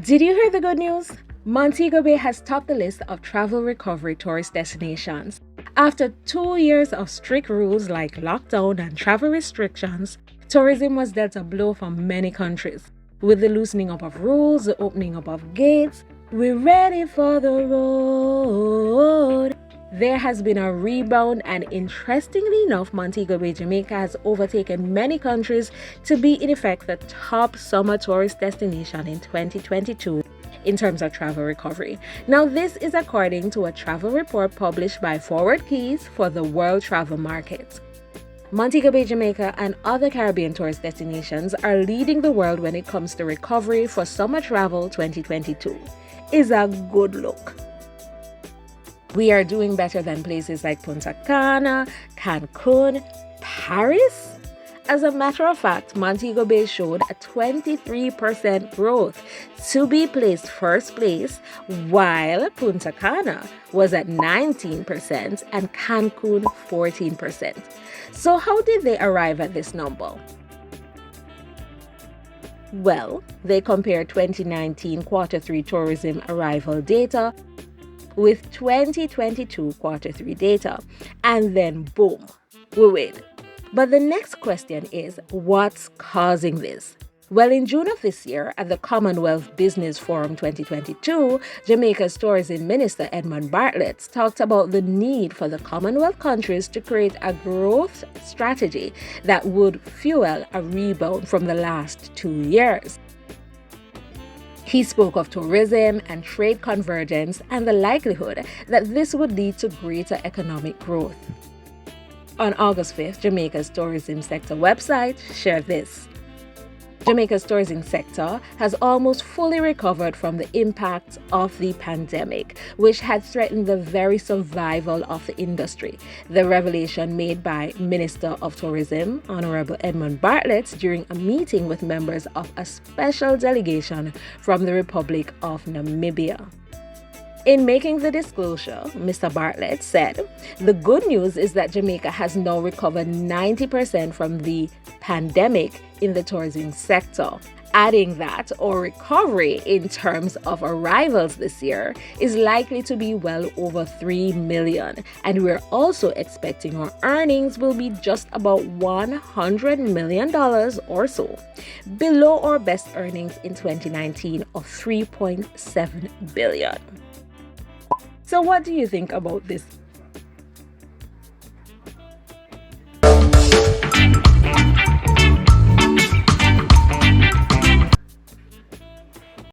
Did you hear the good news? Montego Bay has topped the list of travel recovery tourist destinations. After 2 years of strict rules like lockdown and travel restrictions, tourism was dealt a blow from many countries. With the loosening up of rules, the opening up of gates, we're ready for the road. There has been a rebound, and interestingly enough, Montego Bay, Jamaica has overtaken many countries to be in effect the top summer tourist destination in 2022 in terms of travel recovery. Now, this is according to a travel report published by Forward Keys for the World Travel Market. Montego Bay, Jamaica, and other Caribbean tourist destinations are leading the world when it comes to recovery for summer travel 2022. Is a good look. We are doing better than places like Punta Cana, Cancun, Paris. As a matter of fact, Montego Bay showed a 23% growth to be placed first place, while Punta Cana was at 19% and Cancun 14%. So how did they arrive at this number? Well, they compared 2019 Q3 tourism arrival data with 2022 Q3 data, and then boom, we win. But the next question is, what's causing this? Well, in June of this year, at the Commonwealth Business Forum 2022, Jamaica's Tourism Minister Edmund Bartlett talked about the need for the Commonwealth countries to create a growth strategy that would fuel a rebound from the last 2 years. He spoke of tourism and trade convergence and the likelihood that this would lead to greater economic growth. On August 5th, Jamaica's tourism sector website shared this. Jamaica's tourism sector has almost fully recovered from the impact of the pandemic, which had threatened the very survival of the industry. The revelation made by Minister of Tourism, Honorable Edmund Bartlett, during a meeting with members of a special delegation from the Republic of Namibia. In making the disclosure, Mr. Bartlett said, "The good news is that Jamaica has now recovered 90% from the pandemic in the tourism sector," adding that our recovery in terms of arrivals this year is likely to be well over 3 million, and we're also expecting our earnings will be just about $100 million or so, below our best earnings in 2019 of $3.7 billion. So what do you think about this